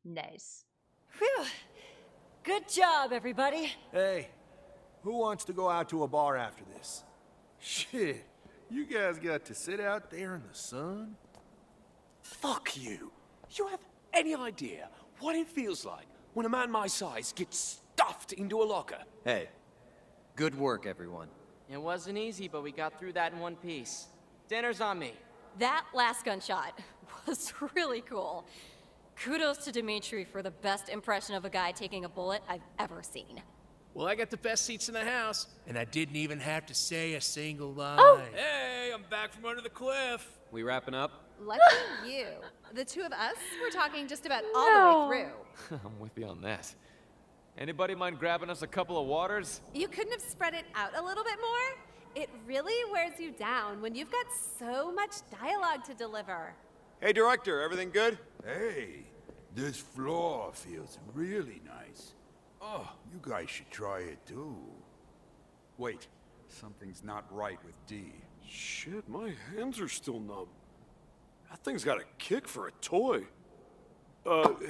Nice. Phew. Good job, everybody. Hey, who wants to go out to a bar after this? Shit, you guys got to sit out there in the sun? Fuck you. You have any idea what it feels like when a man my size gets stuffed into a locker? Hey, good work, everyone. It wasn't easy, but we got through that in one piece. Dinner's on me. That last gunshot was really cool. Kudos to Dimitri for the best impression of a guy taking a bullet I've ever seen. Well, I got the best seats in the house, and I didn't even have to say a single line. Oh. Hey, I'm back from under the cliff. We wrapping up? Lucky you. The two of us were talking just about all the way through. I'm with you on that. Anybody mind grabbing us a couple of waters? You couldn't have spread it out a little bit more? It really wears you down when you've got so much dialogue to deliver. Hey, director, everything good? Hey, this floor feels really nice. Oh, you guys should try it too. Wait, something's not right with D. Shit, my hands are still numb. That thing's got a kick for a toy.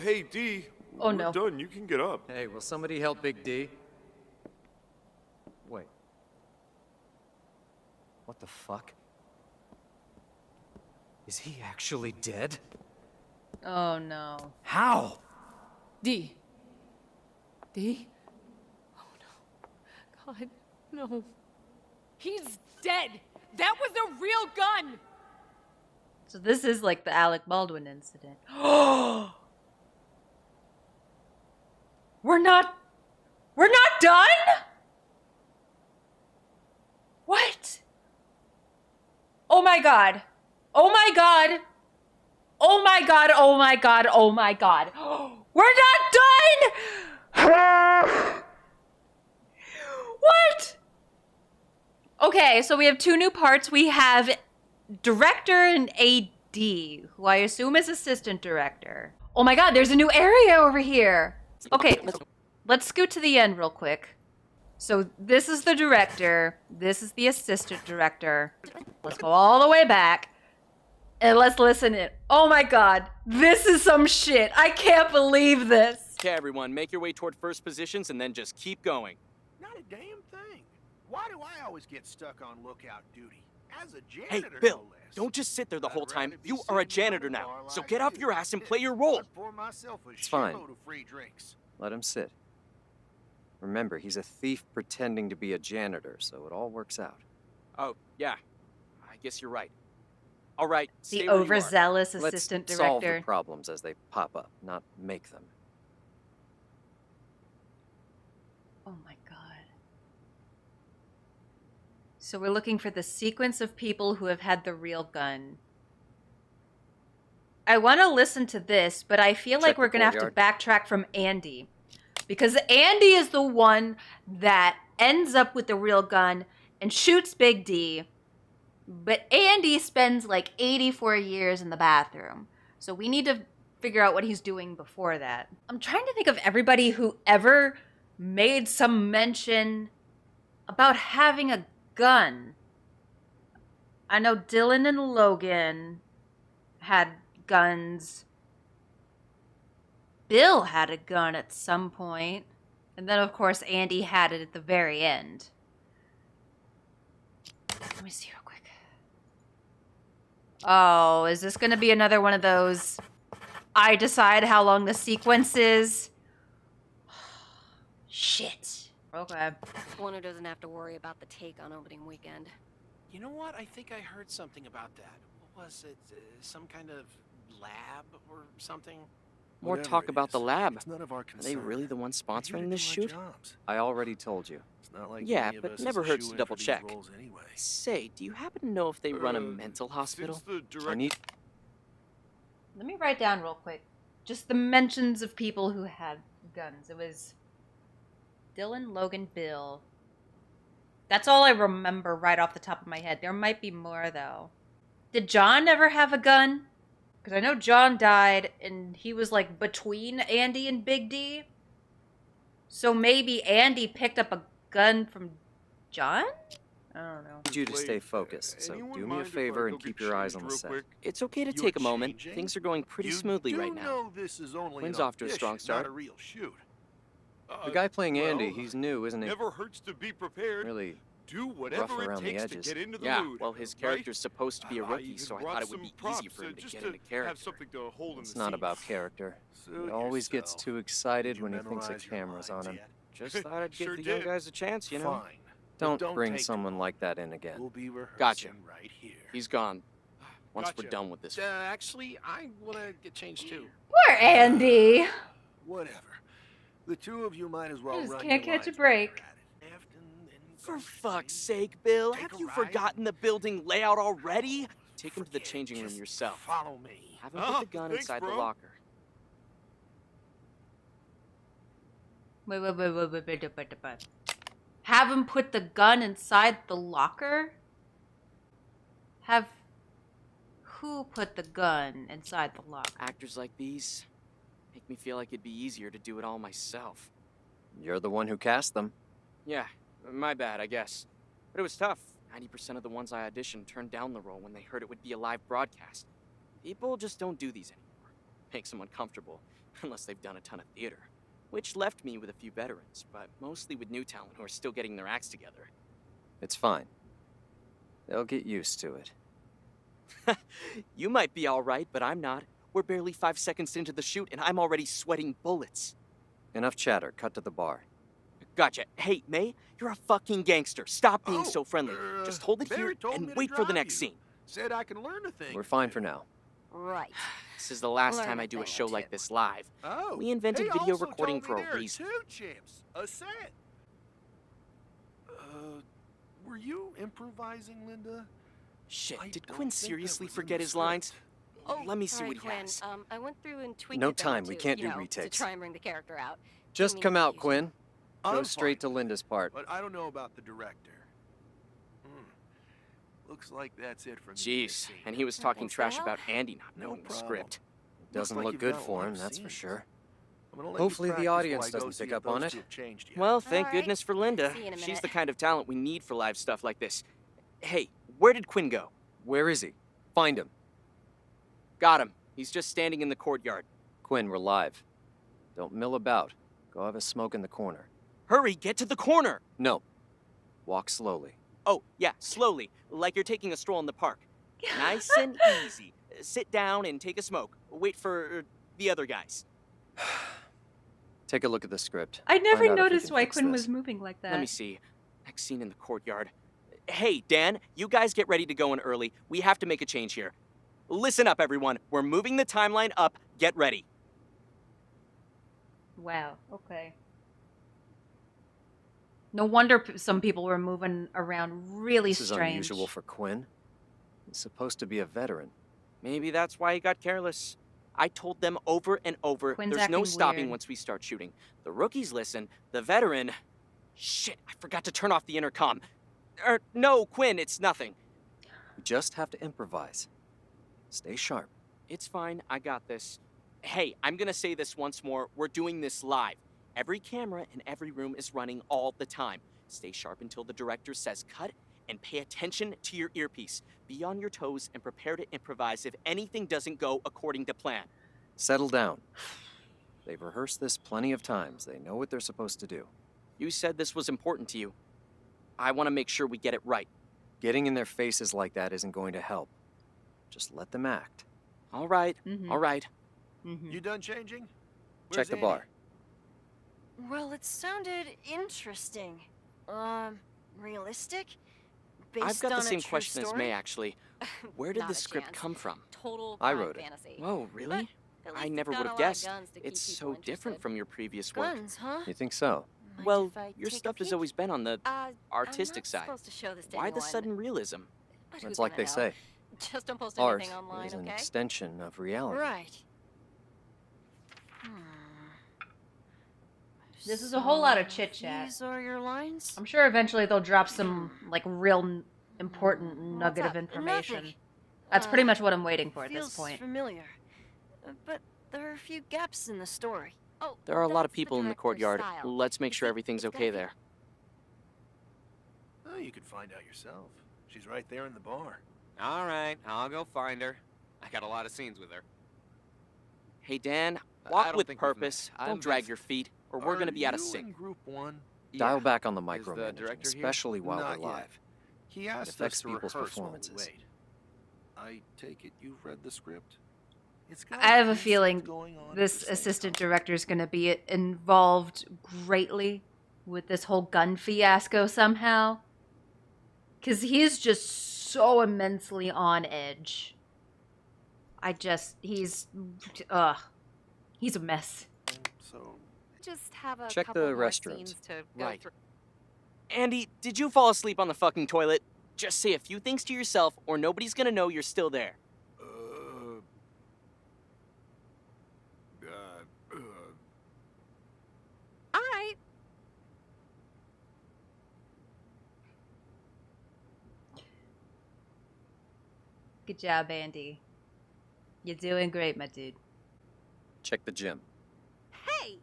Hey, D. Oh, we're no. done. You can get up. Hey, will somebody help Big D? Wait. What the fuck? Is he actually dead? Oh no. How? D. D? Oh no. God, no. He's dead! That was a real gun! So this is like the Alec Baldwin incident. We're not done? What? Oh my god. Oh my god. Oh my god. Oh my god. Oh my god. We're not done! What? Okay, so we have two new parts. We have director and AD, who I assume is assistant director. Oh my god, there's a new area over here. Okay, let's scoot to the end real quick. So this is the director, this is the assistant director. Let's go all the way back. And let's listen in. Oh my god, this is some shit. I can't believe this. Okay, everyone, make your way toward first positions and then just keep going. Not a damn thing. Why do I always get stuck on lookout duty? As a Hey, janitor, Bill, no less. don't just sit there the whole I'd time. rather be You are a sitting janitor by the now, bar so like get off you. your ass and play your role. I'd pour myself a It's fine. shitload of free drinks. Let him sit. Remember, he's a thief pretending to be a janitor, so it all works out. Oh, yeah. I guess you're right. All right, stay The where you are. overzealous assistant Let's solve director. the problems as they pop up, not make them. Oh my god. So we're looking for the sequence of people who have had the real gun. I want to listen to this, but I feel like Check we're the going to have to courtyard. backtrack from Andy. Because Andy is the one that ends up with the real gun and shoots Big D. But Andy spends like 84 years in the bathroom. So we need to figure out what he's doing before that. I'm trying to think of everybody who ever made some mention about having a gun. I know Dylan and Logan had guns. Bill had a gun at some point. And then, of course, Andy had it at the very end. Let me see real quick. Oh, is this going to be another one of those I decide how long the sequence is? Shit. Okay. One who doesn't have to worry about the take on opening weekend. You know what? I think I heard something about that. What was it? Some kind of lab or something? More Whatever talk it about the is, lab. It's none of our Are concern. they really the ones We're here to sponsoring this do our shoot? jobs. I already told you. It's not like Yeah, any of but us never is a hurts to shoo-in double for these check. roles anyway. Say, do you happen to know if they run a mental hospital? Since the I director need... Let me write down real quick. Just the mentions of people who had guns. It was Dylan, Logan, Bill. That's all I remember right off the top of my head. There might be more, though. Did John ever have a gun? Because I know John died, and he was, like, between Andy and Big D. So maybe Andy picked up a gun from John? I don't know. I need you to stay focused, so Anyone do me a mind if I favor go and get keep your eyes on changed the real set. quick? It's okay to You're take a moment. changing? Things are going pretty You smoothly do right now. know this is only Quinn's an off to a strong audition, start. not a real shoot. The guy playing Andy, well, he's new, isn't he? Never hurts to be prepared. Really Do whatever it around the takes to edges. get into the Yeah, mood. well, his right? character's supposed to be a I rookie, even so I brought thought it some would be props, easy for him to just get to into character. have something to hold It's in the not scene. about character. Suit He always gets yourself. too excited Did you when he thinks a memorize your camera's on lines him. yet? Just thought I'd give Sure the young did. guys a chance, you know? Fine. But Don't bring take someone too like that in again. We'll be rehearsing Gotcha. right here. He's gone. Once we're Gotcha. done with this. Actually, I want to get changed too. Poor Andy. Whatever. The two of you might as well Just run can't your catch a lines break. while you're at it. Afton and For Garcia, fuck's sake, Bill, Take have a you ride. forgotten the building layout already? Take him to the forget it. changing room Just yourself. Follow me. Have him put the gun thanks, inside the bro. locker. Wait. Have him put the gun inside the locker? Have who put the gun inside the locker? Actors like these make me feel like it'd be easier to do it all myself. You're the one who cast them. Yeah, my bad, I guess. But it was tough. 90% of the ones I auditioned turned down the role when they heard it would be a live broadcast. People just don't do these anymore. Makes them uncomfortable, unless they've done a ton of theater. Which left me with a few veterans, but mostly with new talent who are still getting their acts together. It's fine. They'll get used to it. You might be alright, but I'm not. We're barely 5 seconds into the shoot, and I'm already sweating bullets. Enough chatter. Cut to the bar. Gotcha. Hey, May, you're a fucking gangster. Stop being Oh, so friendly. Just hold it Barry here told me and to wait for the drive next you. scene. Said I can learn a thing. We're or fine two. for now. Right. This is the last Learn time a I do a thing or show like two. this live. Oh, We invented he video also recording told me for a there are reason. 2 chimps, a set. Were you improvising, Linda? Shit, I did don't Quinn think that seriously was in forget the his lines? script. Oh, Let me see sorry, what he Quinn. has. I went through and tweaked No it down time, we to, can't you do know, retakes. to try and bring the character out. Just Didn't come mean out, to Quinn. Go I'm straight to fine, Linda's part. But I don't know about the director. Looks like that's it for me. Jeez, and he was talking Thanks, trash Al. about Andy not No knowing the problem. script. Doesn't like look you've good got a for lot him, of that's for scenes. sure. I'm gonna let Hopefully you the practice while audience I go doesn't see pick if up on those it. two have changed yet. Well, thank All right. goodness for Linda. See you in a She's minute. the kind of talent we need for live stuff like this. Hey, where did Quinn go? Where is he? Find him. Got him. He's just standing in the courtyard. Quinn, we're live. Don't mill about. Go have a smoke in the corner. Hurry, get to the corner! No. Walk slowly. Oh, yeah, slowly, like you're taking a stroll in the park. Nice and easy. Sit down and take a smoke. Wait for the other guys. Take a look at the script. I never Find out if we noticed can why fix Quinn this. was moving like that. Let me see. Next scene in the courtyard. Hey, Dan, you guys get ready to go in early. We have to make a change here. Listen up, everyone. We're moving the timeline up. Get ready. Wow. Okay. No wonder some people were moving around really This is strange. unusual for Quinn. He's supposed to be a veteran. Maybe that's why he got careless. I told them over and over, Quinn's there's no acting stopping weird. once we start shooting. The rookies listen. The veteran... Shit, I forgot to turn off the intercom. No, Quinn, it's nothing. You just have to improvise. Stay sharp. It's fine, I got this. Hey, I'm gonna say this once more. We're doing this live. Every camera in every room is running all the time. Stay sharp until the director says cut, and pay attention to your earpiece. Be on your toes and prepare to improvise if anything doesn't go according to plan. Settle down. They've rehearsed this plenty of times. They know what they're supposed to do. You said this was important to you. I want to make sure we get it right. Getting in their faces like that isn't going to help. Just let them act. All right, Mhm. all right. You done changing? Check Where's the Andy? bar. Well, it sounded interesting. Realistic? I've Based got on the same a true question as story? May, actually. Where did Not the a script chance. come from? Total I crime wrote it. fantasy. Whoa, really? At I least never it's got would a have lot of guessed. guns to keep It's people so different interested. from your previous work. Guns, huh? You think so? Mind Well, if I your take a stuff has peek? always been on the artistic I'm not side. supposed to show this to Why the anyone, sudden realism? but It's who's like gonna they know? say. Just don't post Art anything online, is an okay? extension of reality. Right. This is a whole lot of chit-chat. These are your lines? I'm sure eventually they'll drop some like real important nugget What's of up? information. Nothing. That's pretty much what I'm waiting for at Feels this point. familiar. But there are a few gaps in the story. Oh, There are a lot of that's the people in the director's courtyard. style. Let's make You sure see, everything's it's okay gotta there. Well, you could find out yourself. She's right there in the bar. All right, I'll go find her. I got a lot of scenes with her. Hey, Dan, I walk don't with think we've met. purpose. I'm Don't drag Vincent. your feet, or we're gonna be out of Are you sync. in Group 1? Dial back on the Is the micromanaging, director here? especially while Not we're yet. live. He asked affects us to people's rehearse while we performances. wait. I take it you've read the script? It's got I have a few feeling scenes going on at this the same assistant time. director is going to be involved greatly with this whole gun fiasco somehow. Because he's just so immensely on edge. He's a mess. So, Just have a Check couple the more restrooms. scenes to go Right. through. Andy, did you fall asleep on the fucking toilet? Just say a few things to yourself, or nobody's gonna know you're still there. All right. Good job, Andy. You're doing great, my dude. Check the gym. Hey,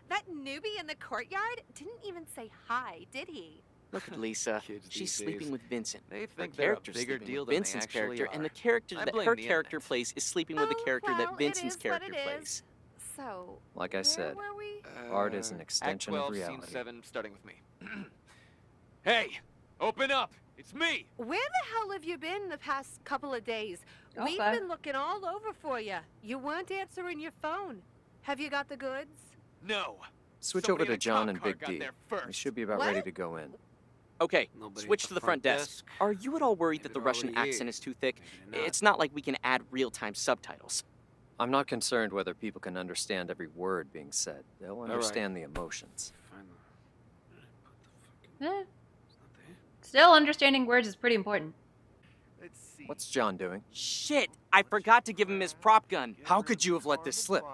that newbie in the courtyard didn't even say hi, did he? Look at Lisa. Kids She's these sleeping days, with Vincent. they Her think they're a character's bigger sleeping deal with than they Vincent's actually character, and are. the character I that blame her the character internet. plays is sleeping with the Oh, character well, that it Vincent's is what character it is. plays. So, Like I where said, were we? art is an extension Act 12, of reality. Scene 7, starting with me. Hey, open up! It's me! Where the hell have you been the past couple of days? We've Okay. been looking all over for you. You weren't answering your phone. Have you got the goods? No. Switch Somebody over to in a John cop and car Big got D. there We first. should be about What? ready to go in. Okay, Nobody switch at to the front desk. Are you at all worried Maybe that the there Russian already accent is. is too thick? Maybe not. It's not like we can add real-time subtitles. I'm not concerned whether people can understand every word being said. They'll right. understand the emotions. Eh, still, understanding words is pretty important. let's see. What's John doing? Shit! I forgot to give him his prop gun. How could you have let this slip?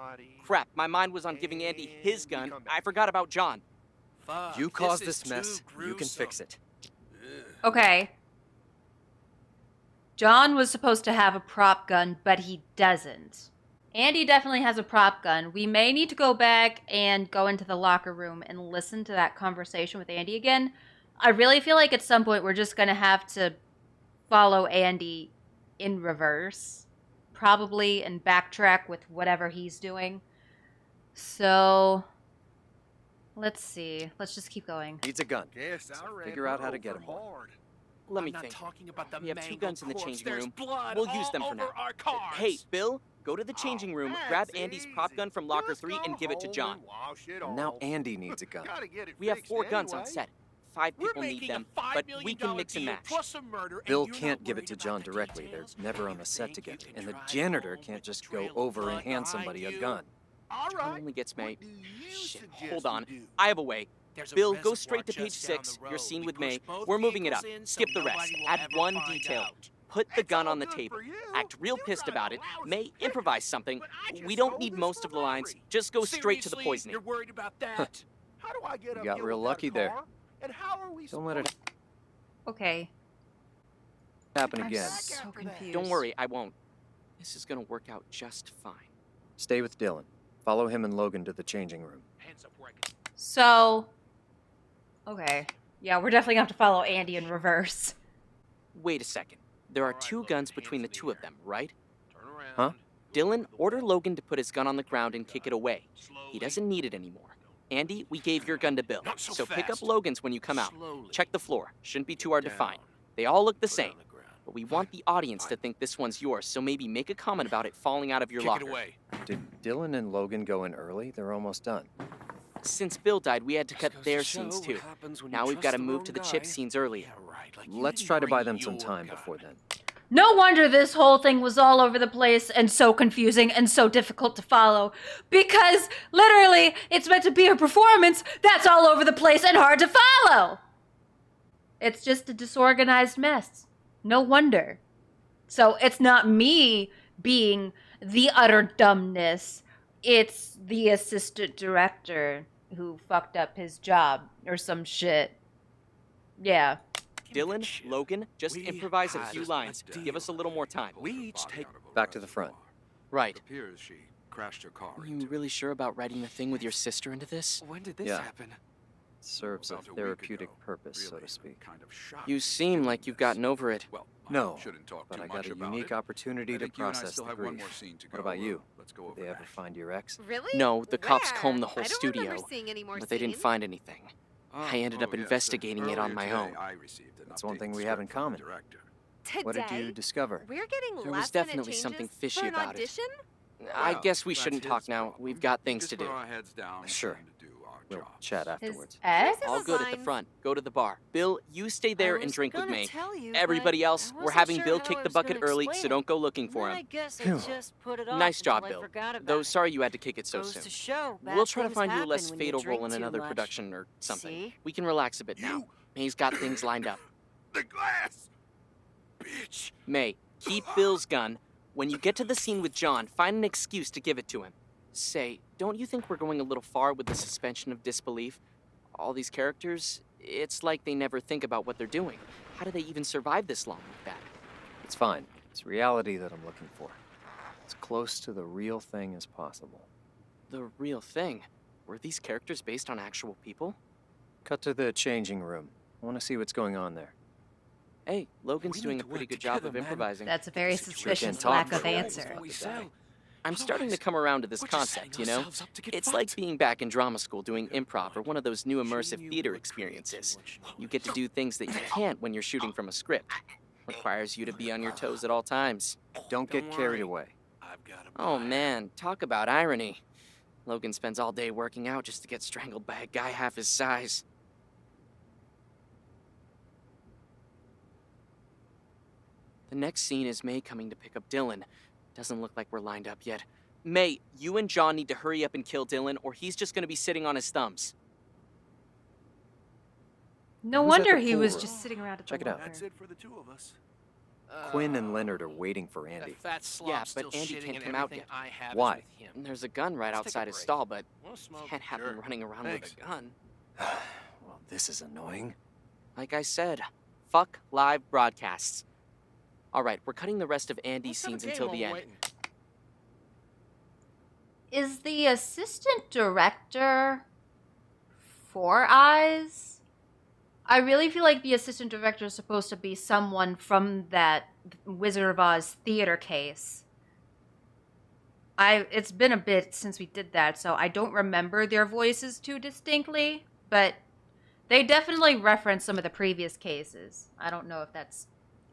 Crap, my mind was on giving Andy his gun. I forgot about John. Fuck, You caused is this mess. too You can fix gruesome. it. Okay. John was supposed to have a prop gun, but he doesn't. Andy definitely has a prop gun. We may need to go back and go into the locker room and listen to that conversation with Andy again. I really feel like at some point we're just going to have to follow Andy in reverse, probably, and backtrack with whatever he's doing. So, let's see. Let's just keep going. Needs a gun. Guess I So ran figure out her how to over get him one. hard. Let me I'm not think. talking about the We have two mangled guns in the corpse. changing There's room. blood We'll use all them for over now. Our cars. Hey, Bill, go to the changing room, grab That's Andy's prop easy. gun from locker Just 3, go and give it to home John. and wash it And now off. Andy needs a gun. Gotta get it We have fixed 4 guns on anyway. set. 5 We're people need making them, a $5 but million we can mix and deal match. plus a murder, and Bill you're can't not give it worried to about John the directly. details? They're never on You the set think together. you can And the drive janitor home can't with just a go trail of over and blood hand behind somebody a you? gun. All John right. only gets What May. do you Shit, suggest hold we on. do? I have a way. There's a Bill, go reservoir straight to page just down 6. the Your road. scene We with push May. both We're moving it up. vehicles in so Skip the rest. nobody will Add ever one find detail. out. Put the It's gun all on the good table. for you. Act real You pissed got a about it. lousy May picker, improvise something. but I just We don't sold need this most for of the lines. Larry. Just go straight to the Seriously? poisoning. You're worried about that? How do I get You up got here real without a lucky there. car? And how are we Don't let it supposed Okay. happen I'm again. so confused. Don't worry, I won't. This is gonna work out just fine. Stay with Dylan. Follow him and Logan to the changing room. Hands up where I can. So, okay. Yeah, we're definitely going to have to follow Andy in reverse. Wait a second. There are All right, 2 Logan, guns hands between the in the 2 of air. them, right? Turn around. Huh? Dylan, order Logan to put his gun on the ground and kick it away. He Slowly. doesn't need it anymore. Andy, we gave your gun to Bill, Not so pick up fast. Logan's when you come out. Slowly. Check the floor. Shouldn't be too hard to Down. find. They all look the Put it on same, the ground. but we want the audience to think this one's yours, so maybe make a comment about it falling out of your Kick locker. it away. Did Dylan and Logan go in early? They're almost done. Since Bill died, we had to cut Just goes their to show scenes what too. happens when you Now we've trust got to the move wrong to the guy. chip scenes earlier. Yeah, right. Like you Let's didn't try to buy bring them some your time gun. before then. No wonder this whole thing was all over the place and so confusing and so difficult to follow. Because, literally, it's meant to be a performance that's all over the place and hard to follow. It's just a disorganized mess. No wonder. So it's not me being the utter dumbness. It's the assistant director who fucked up his job or some shit. Yeah. Dylan, Logan, just We improvise a had few a lines. deal. Give us a little more time. We each take. Back to the front. Right. appears she crashed her car. Are you really sure about writing the thing with your sister into this? When did this Yeah. happen? Serves a About a week therapeutic ago. purpose, so Really, to speak. Kind of shocked You to seem be like doing you've this. gotten over it. Well, No, shouldn't talk but too I much got a about unique it. opportunity I to think you and I process still the have grief. one more scene to What go. about you? Let's go Did over they ever that. find your ex? Really? No, the cops Where? combed the whole I don't studio, remember seeing any more but they didn't scenes. find anything. I ended up yes, investigating it on earlier my today, own. I received an That's one thing updated we have in script from the common. director. Today? What did you discover? We're getting There was last-minute definitely changes something fishy for an about it. audition? I Well, guess we that's shouldn't his talk now. problem. We've got We things just to put do. our heads down and Sure. trying to do our We'll jobs. chat His afterwards. ex? Say All those good at the lines. front. Go to the bar. Bill, you stay there I and was drink with gonna me. tell you, Everybody but else, I we're wasn't having sure Bill how kick I the was bucket gonna early, explain so it. don't go looking And for then him. I guess I Phew. just put it off Nice job, until I Bill. forgot about Though it. sorry you had to kick it so Goes soon. to show, bad We'll try to things find you a happen less when you fatal drink role in too another much. production or something. See? We can relax a bit now. May's got things lined up. The glass! Bitch! May, keep Bill's gun. When you get to the scene with John, find an excuse to give it to him. Say, don't you think we're going a little far with the suspension of disbelief? All these characters, it's like they never think about what they're doing. How do they even survive this long like that? It's fine. It's reality that I'm looking for. As close to the real thing as possible. The real thing. Were these characters based on actual people? Cut to the changing room. I want to see what's going on there. Hey, Logan's We doing need a to pretty work good job together, of man. improvising. That's a very Sure suspicious can lack talk of for a while answer. before we sell. I'm starting to come around to this We're just concept, setting you know? ourselves up to get It's fucked. like being back in drama school doing improv or one of those new immersive Treating you theater would experiences. create too much You get to do things that you can't when you're shooting from a script. Requires you to be on your toes at all times. Don't get Don't carried worry. away. I've got a Oh buyer. man, talk about irony. Logan spends all day working out just to get strangled by a guy half his size. The next scene is May coming to pick up Dylan. Doesn't look like we're lined up yet. May, you and John need to hurry up and kill Dylan, or he's just gonna be sitting on his thumbs. No Who's at wonder the he pool was room? just sitting around at Check the it out. locker. That's it for the two of us. Quinn and Leonard are waiting for Andy. That fat slob Yeah, still but Andy shitting can't in come out everything yet. I have Why? is with him. And there's a gun right Let's take a outside his break. stall, but Wanna smoke? can't have him running around Thanks. with a gun. Well, this is annoying. Like I said, fuck live broadcasts. All right, we're cutting the rest of Andy's Let's have a scenes game until while the we're end. waiting. Is the assistant director Four Eyes? I really feel like the assistant director is supposed to be someone from that Wizard of Oz theater case. It's been a bit since we did that, so I don't remember their voices too distinctly, but they definitely reference some of the previous cases. I don't know if that's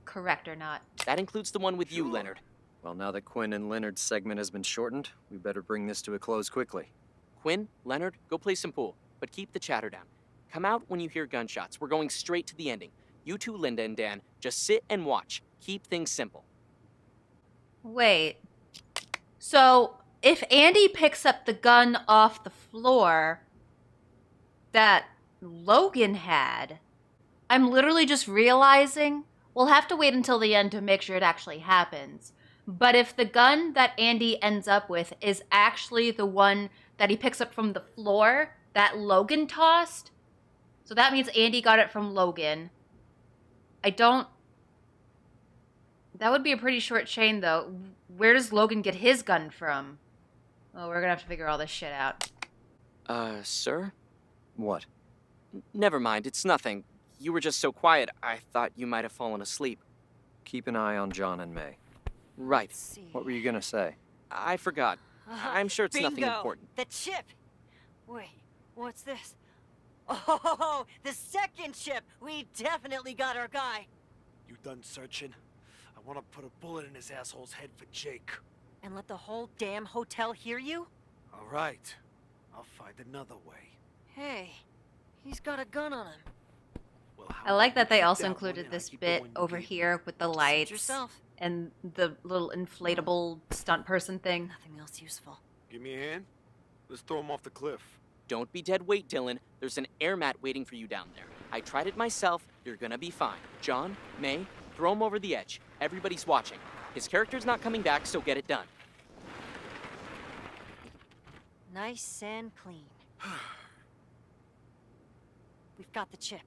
correct or not. That includes the one with you, Leonard. Well, now that Quinn and Leonard's segment has been shortened, we better bring this to a close quickly. Quinn, Leonard, go play some pool, but keep the chatter down. Come out when you hear gunshots. We're going straight to the ending. You two, Linda and Dan, just sit and watch. Keep things simple. Wait. So, if Andy picks up the gun off the floor that Logan had, I'm literally just realizing we'll have to wait until the end to make sure it actually happens. But if the gun that Andy ends up with is actually the one that he picks up from the floor that Logan tossed, so that means Andy got it from Logan. That would be a pretty short chain, though. Where does Logan get his gun from? Oh, we're gonna have to figure all this shit out. Sir? What? Never mind, it's nothing. You were just so quiet, I thought you might have fallen asleep. Keep an eye on John and May. Right. Let's see. What were you gonna say? I forgot. I'm sure it's nothing Bingo! important. The chip. Wait, what's this? Oh, the second chip. We definitely got our guy. You done searching? I want to put a bullet in his asshole's head for Jake. And let the whole damn hotel hear you? All right. I'll find another way. Hey, he's got a gun on him. Well, how I like about that they you keep also that one included and I this keep the bit one you over gave me? here with the Suit lights yourself. and the little inflatable stunt person thing. Nothing else useful. Give me a hand. Let's throw him off the cliff. Don't be dead weight, Dylan. There's an air mat waiting for you down there. I tried it myself. You're gonna be fine. John, May, throw him over the edge. Everybody's watching. His character's not coming back, so get it done. Nice and clean. We've got the chip.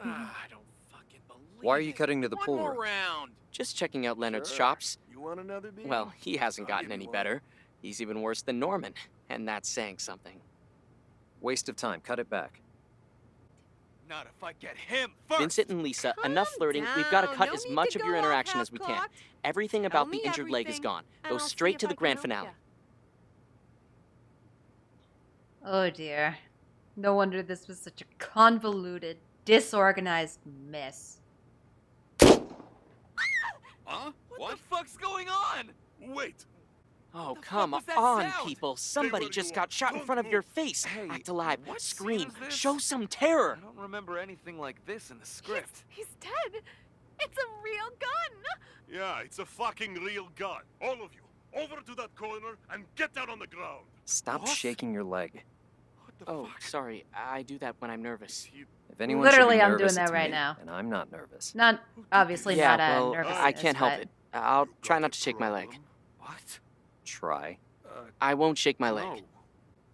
I don't fucking believe Why are you it. cutting to the One pool more room? round. Just checking out Leonard's Sure. chops. You want another beer? Well, he hasn't I'll gotten give any you one. better. He's even worse than Norman, and that's saying something. Waste of time. Cut it back. Not if I get him first. Vincent and Lisa, Calm enough flirting. We've got to down. cut No as need much to of your go off interaction as we can. half-cocked. Everything Tell about the me injured leg is everything, gone. and Go I'll see straight if to I the can grand help finale. ya. Oh dear. No wonder this was such a convoluted, disorganized mess. Huh? What the fuck's going on? Wait. Oh, The come fuck was that on, sound? people. Somebody where just you got are. shot in Don't front of your move. face. Hey, Act alive. what Scream. scene is this? Show some terror. I don't remember anything like this in the script. He's dead. It's a real gun. Yeah, it's a fucking real gun. All of you, over to that corner and get down on the ground. Stop What? shaking your leg. What the Oh, fuck? sorry. I do that when I'm nervous. If anyone Literally, should be I'm doing nervous, that it's right me, now. and I'm not nervous. Not, obviously Yeah, not a well, nervousness, I can't help but- it. I'll You try got not a to shake my leg. problem? What? Try. I won't shake my leg. No.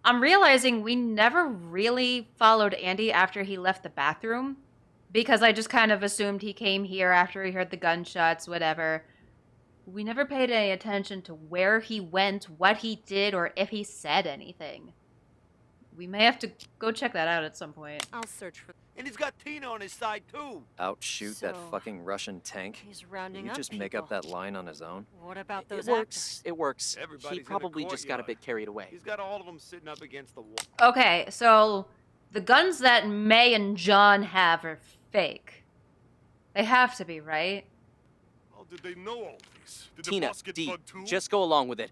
I'm realizing we never really followed Andy after he left the bathroom, because I just kind of assumed he came here after he heard the gunshots, whatever. We never paid any attention to where he went, what he did, or if he said anything. We may have to go check that out at some point. I'll search for. And he's got Tina on his side, too. Outshoot that So, fucking Russian tank? He's Did rounding you up just make up people. that line on his own? What about It those works. It works. Everybody's He in the probably just got a courtyard. bit carried away. He's got all of them sitting up against the wall. Okay, so the guns that May and John have are fake. They have to be, right? How did they know all this? Did the Tina, boss get D, bugged too? just go along with it.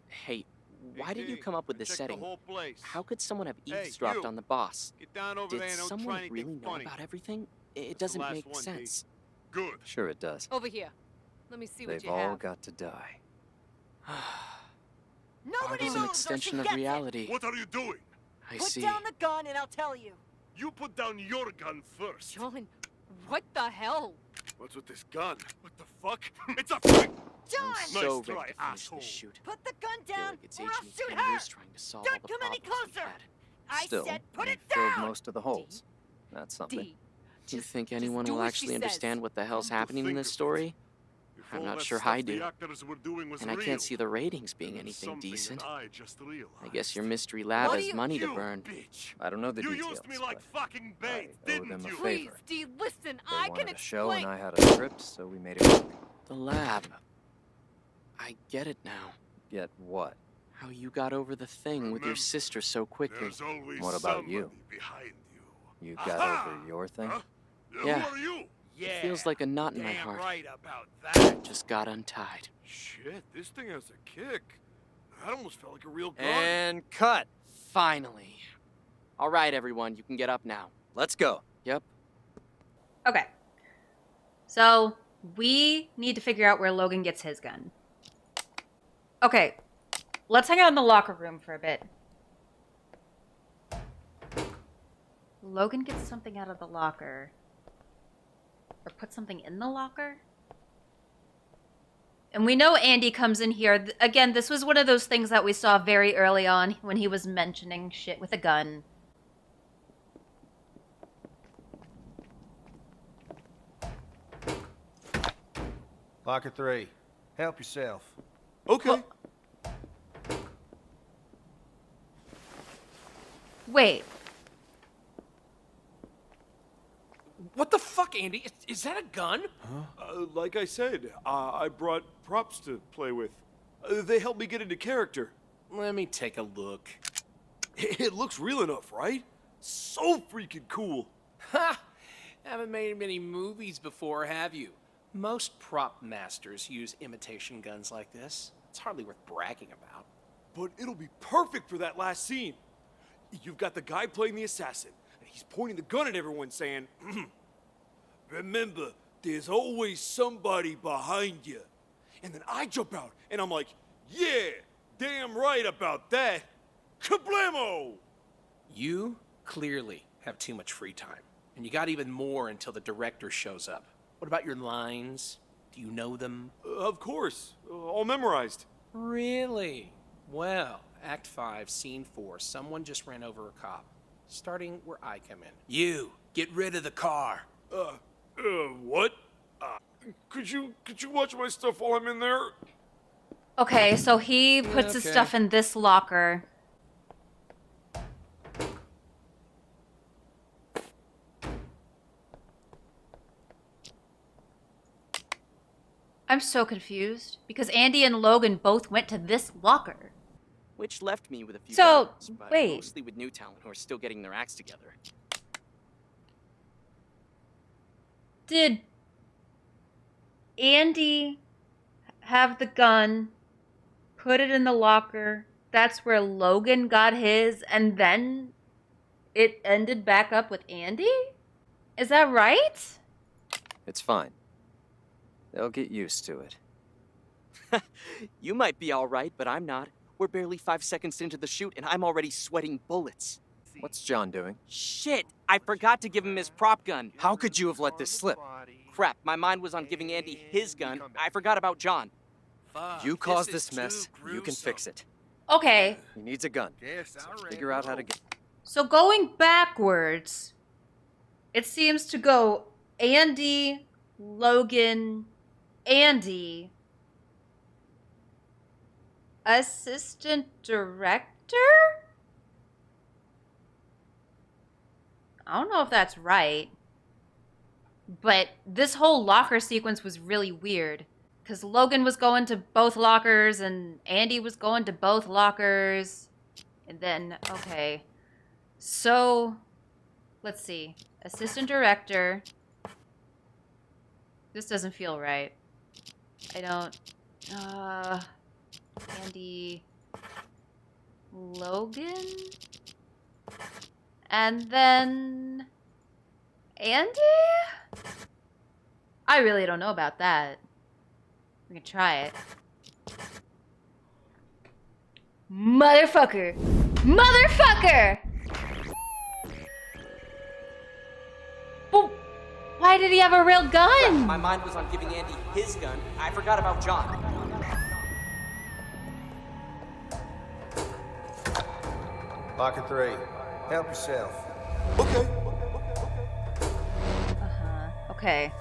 Hey, why did you Hey, come up with this check setting? The whole place. How could someone have Hey, eavesdropped you. on the boss? Get down over Did there and don't try someone anything really know funny. about everything? It That's the doesn't last make one, D. sense. Good. Sure it does. Over here. Let me see what They've you all have. got to die. Nobody It's an moves or she extension of gets it. reality. What are you doing? I Put see. down the gun and I'll tell you. You put down your gun first. John, what the hell? What's with this gun? What the fuck? It's a fuck! John! I'm so Nice ready try, to finish asshole. this shoot. Put the gun I feel down like it's or aged I'll me shoot 10 her! years trying to solve Don't all the come any problems we've closer. had. I Still, said put you it filled down! most of the holes. That's something. D. Do you Just- think just anyone do will what she actually understand says. what the hell's Come to happening in think this of it, story? If I'm all not that sure stuff I do. The actors were doing was And I real, can't see the ratings being then anything something decent. that I just realized. I guess your mystery lab What has do you- money to You burn. bitch! I don't know the You details, used me like but fucking I bait, owe didn't them a you? Please, favor. D, listen. They I can wanted a show and explain. I had a script, so we made it work. The lab. I get it now. Get what? How you got over the thing with your Remember, sister so quickly. There's always What about you? somebody behind you. You got Aha! over your thing? Huh? Yeah. Who are you? Yeah. It feels like a knot in my Damn heart. right about that. Just got untied. Shit, this thing has a kick. That almost felt like a real gun. And cut! Finally. All right, everyone, you can get up now. Let's go. Yep. Okay. So, we need to figure out where Logan gets his gun. Okay. Let's hang out in the locker room for a bit. Logan gets something out of the locker. Or put something in the locker? And we know Andy comes in here. Again, this was one of those things that we saw very early on when he was mentioning shit with a gun. Locker 3. Help yourself. Okay. Wait. What the fuck, Andy? Is that a gun? Like I said, I brought props to play with. They helped me get into character. Let me take a look. It looks real enough, right? So freaking cool. Ha! Haven't made many movies before, have you? Most prop masters use imitation guns like this. It's hardly worth bragging about. But it'll be perfect for that last scene. You've got the guy playing the assassin, and he's pointing the gun at everyone saying, remember, there's always somebody behind you. And then I jump out, and I'm like, yeah, damn right about that. Kablamo! You clearly have too much free time, and you got even more until the director shows up. What about your lines? Do you know them? Of course, all memorized. Really? Well, Act 5, Scene 4, someone just ran over a cop. Starting where I come in. You, get rid of the car. What? Could you watch my stuff while I'm in there? Okay, so he puts his Okay. stuff in this locker. I'm so confused because Andy and Logan both went to this locker. Which left me with a few So, guys, but wait. mostly with new talent who are still getting their acts together. Did Andy have the gun, put it in the locker? That's where Logan got his, and then it ended back up with Andy? Is that right? It's fine. They'll get used to it. You might be alright, but I'm not. We're barely 5 seconds into the shoot, and I'm already sweating bullets. What's John doing? Shit! I forgot to give him his prop gun. How could you have let this slip? Crap, my mind was on giving Andy his gun. I forgot about John. You caused this mess. You can fix it. Okay, He needs a gun. So figure out how to get. so going backwards, it seems to go Andy, Logan, Andy, assistant director? I don't know if that's right. But this whole locker sequence was really weird. Because Logan was going to both lockers and Andy was going to both lockers. And then, okay. So, let's see. Assistant director. This doesn't feel right. I don't... Andy... Logan? And then... Andy? I really don't know about that. We can try it. Motherfucker! Motherfucker! But why did he have a real gun? My mind was on giving Andy his gun. I forgot about John. Locker 3. Help yourself. Okay. Okay.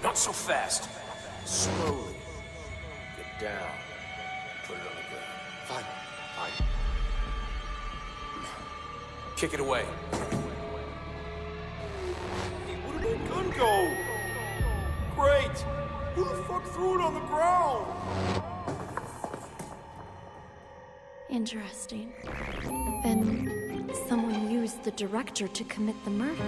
Not so fast. Slowly. Get down. Put it on the ground. Fine. Fine. Kick it away. Hey, where did that gun go? Great! Who the fuck threw it on the ground? Interesting. Then someone used the director to commit the murder.